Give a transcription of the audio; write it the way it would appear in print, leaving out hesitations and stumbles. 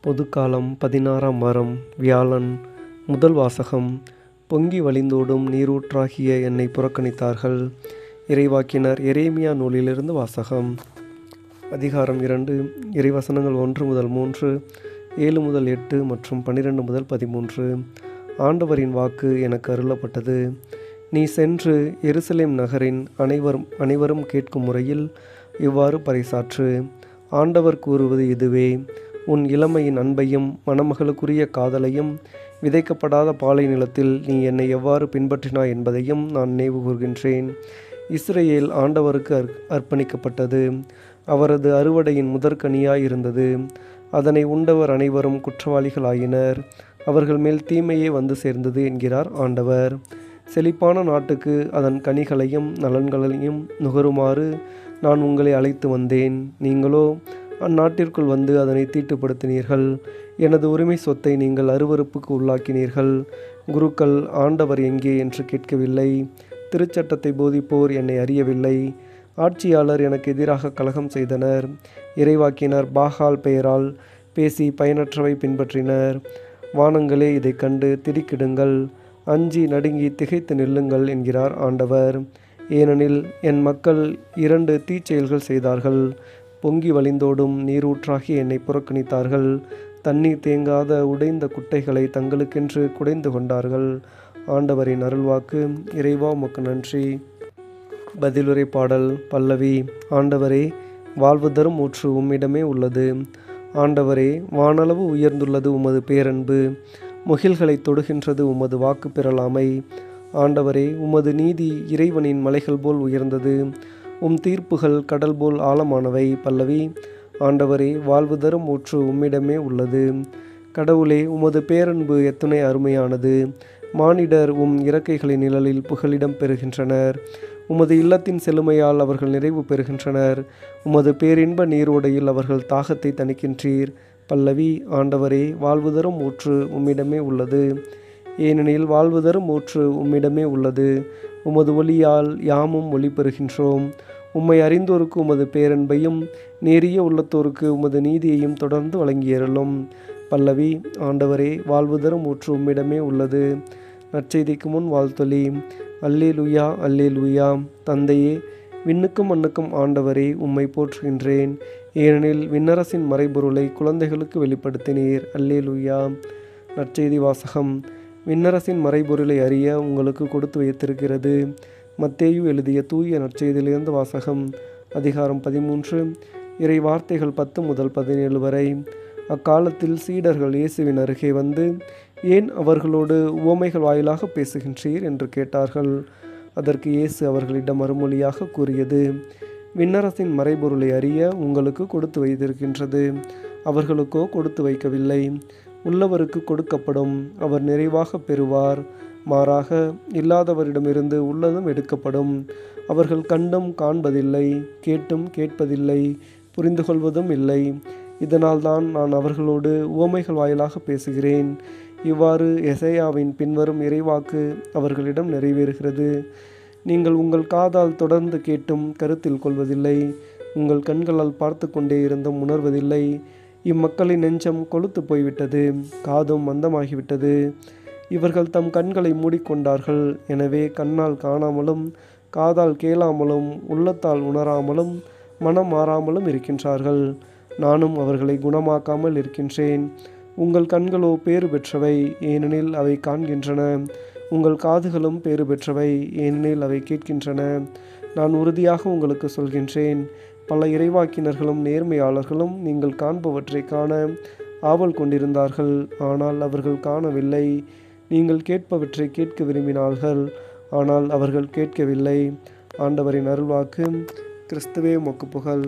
பொதுக்காலம் 16ஆம் வாரம் வியாழன். முதல் வாசகம். பொங்கி வழிந்தோடும் நீரூற்றாகிய என்னை புறக்கணித்தார்கள். இறைவாக்கினர் எரேமியா நூலிலிருந்து வாசகம். அதிகாரம் 2. இறைவசனங்கள் 1 முதல் 3, 7 முதல் 8 மற்றும் 12 முதல் 13. ஆண்டவரின் வாக்கு எனக்கு அருளப்பட்டது. நீ சென்று எருசலேம் நகரின் அனைவரும் கேட்கும் முறையில் இவ்வாறு பறைசாற்று. ஆண்டவர் கூறுவது இதுவே: உன் இளமையின் அன்பையும் மணமகளுக்குரிய காதலையும் விதைக்கப்படாத பாலை நிலத்தில் நீ என்னை எவ்வாறு பின்பற்றினாய் என்பதையும் நான் நினைவு கூர்கின்றேன். இஸ்ரேல் ஆண்டவருக்கு அர்ப்பணிக்கப்பட்டது. அவரது அறுவடையின் முதற்கனியாய் இருந்தது. அதனை உண்டவர் அனைவரும் குற்றவாளிகளாயினர். அவர்கள் மேல் தீமையே வந்து சேர்ந்தது என்கிறார் ஆண்டவர். செழிப்பான நாட்டுக்கு அதன் கனிகளையும் நலன்களையும் நுகருமாறு நான் உங்களை அழைத்து வந்தேன். நீங்களோ அந்நாட்டிற்குள் வந்து அதனை தீட்டுப்படுத்தினீர்கள். எனது உரிமை சொத்தை நீங்கள் அருவருப்புக்கு உள்ளாக்கினீர்கள். குருக்கள் ஆண்டவர் எங்கே என்று கேட்கவில்லை. திருச்சட்டத்தை போதிப்போர் என்னை அறியவில்லை. ஆட்சியாளர் எனக்கு எதிராக கலகம் செய்தனர். இறைவாக்கினர் பாகால் பெயரால் பேசி பயனற்றவை பின்பற்றினர். வானங்களே, இதை கண்டு திடுக்கிடுங்கள், அஞ்சி நடுங்கி திகைத்து நில்லுங்கள் என்கிறார் ஆண்டவர். ஏனெனில் என் மக்கள் 2 தீச்செயல்கள் செய்தார்கள். பொங்கி வழிந்தோடும் நீரூற்றாகி என்னை புறக்கணித்தார்கள். தண்ணீர் தேங்காத உடைந்த குட்டைகளை தங்களுக்கென்று குடைந்து கொண்டார்கள். ஆண்டவரின் அருள்வாக்கு. இறைவா, உமக்கு நன்றி. பதிலுரை பாடல். பல்லவி. ஆண்டவரே, வாழ்வு தரும் ஊற்று உம்மிடமே உள்ளது. ஆண்டவரே, வானளவு உயர்ந்துள்ளது உமது பேரன்பு. முகில்களை தொடுகின்றது உமது வாக்கு பெறலாமை. ஆண்டவரே, உமது நீதி இறைவனின் மலைகள் போல் உயர்ந்தது. தீர்ப்புகள் கடல் போல் ஆழமானவை. பல்லவி. ஆண்டவரே, வாழ்வு தரும் ஊற்று உம்மிடமே உள்ளது. கடவுளே, உமது பேரன்பு எத்துணை அருமையானது. மானிடர் இறக்கைகளின் நிழலில் புகலிடம் பெறுகின்றனர். உமது இல்லத்தின் செழுமையால் அவர்கள் நிறைவு பெறுகின்றனர். உமது பேரின்ப நீரோடையில் அவர்கள் தாகத்தை தணிக்கின்றீர். பல்லவி. ஆண்டவரே, வாழ்வு தரும் ஊற்று உம்மிடமே உள்ளது. ஏனெனில் வாழ்வு தரும் ஊற்று உம்மிடமே உள்ளது. உமது ஒளியால் யாமும் ஒளி பெறுகின்றோம். உம்மை அறிந்தோருக்கு உமது பேரன்பையும் நேரிய உள்ளத்தோருக்கு உமது நீதியையும் தொடர்ந்து வழங்கியருளும். பல்லவி. ஆண்டவரே, வாழ்வு தரும் ஊற்று உம்மிடமே உள்ளது. நற்செய்திக்கு முன் வாழ்த்தொலி. அல்லேலூயா, அல்லேலூயா. தந்தையே, விண்ணுக்கும் மண்ணுக்கும் ஆண்டவரே, உம்மை போற்றுகின்றேன். ஏனெனில் விண்ணரசின் மறைபொருளை குழந்தைகளுக்கு வெளிப்படுத்தினீர். அல்லேலூயா. நற்செய்தி வாசகம். விண்ணரசின் மறைபொருளை அறிய உங்களுக்கு கொடுத்து வைத்திருக்கிறது. மத்தேயு எழுதிய தூய நற்செய்தியிலிருந்து வாசகம். அதிகாரம் 13. இறை வார்த்தைகள் 10 முதல் 17 வரை. அக்காலத்தில் சீடர்கள் இயேசுவின் அருகே வந்து, ஏன் அவர்களோடு உவமைகள் வாயிலாக பேசுகின்றீர் என்று கேட்டார்கள். அதற்கு இயேசு அவர்களிடம் மறுமொழியாக கூறியது: விண்ணரசின் மறைபொருளை அறிய உங்களுக்கு கொடுத்து வைத்திருக்கின்றது. அவர்களுக்கோ கொடுத்து வைக்கவில்லை. உள்ளவருக்கு கொடுக்கப்படும், அவர் நிறைவாக பெறுவார். மாறாக இல்லாதவரிடமிருந்து உள்ளதும் எடுக்கப்படும். அவர்கள் கண்டும் காண்பதில்லை, கேட்டும் கேட்பதில்லை, புரிந்து கொள்வதும் இல்லை. இதனால் தான் நான் அவர்களோடு உவமைகள் வாயிலாக பேசுகிறேன். இவ்வாறு எசேயாவின் பின்வரும் இறைவாக்கு அவர்களிடம் நிறைவேறுகிறது: நீங்கள் உங்கள் காதால் தொடர்ந்து கேட்டும் கருத்தில் கொள்வதில்லை, உங்கள் கண்களால் பார்த்து கொண்டே இருந்தும் உணர்வதில்லை. இம்மக்களின் நெஞ்சம் கொழுத்து போய்விட்டது, காதும் மந்தமாகிவிட்டது. இவர்கள் தம் கண்களை மூடிக்கொண்டார்கள். எனவே கண்ணால் காணாமலும், காதால் கேளாமலும், உள்ளத்தால் உணராமலும், மனம் மாறாமலும் இருக்கின்றார்கள். நானும் அவர்களை குணமாக்காமல் இருக்கின்றேன். உங்கள் கண்களோ பேறு பெற்றவை, ஏனெனில் அவை காண்கின்றன. உங்கள் காதுகளும் பேறு பெற்றவை, ஏனெனில் அவை கேட்கின்றன. நான் உறுதியாக உங்களுக்கு சொல்கின்றேன், பல இறைவாக்கினர்களும் நேர்மையாளர்களும் நீங்கள் காண்பவற்றை காண ஆவல் கொண்டிருந்தார்கள், ஆனால் அவர்கள் காணவில்லை. நீங்கள் கேட்பவற்றை கேட்க விரும்பினார்கள், ஆனால் அவர்கள் கேட்கவில்லை. ஆண்டவரின் அருள்வாக்கு. கிறிஸ்துவே, உமக்கு புகழ்.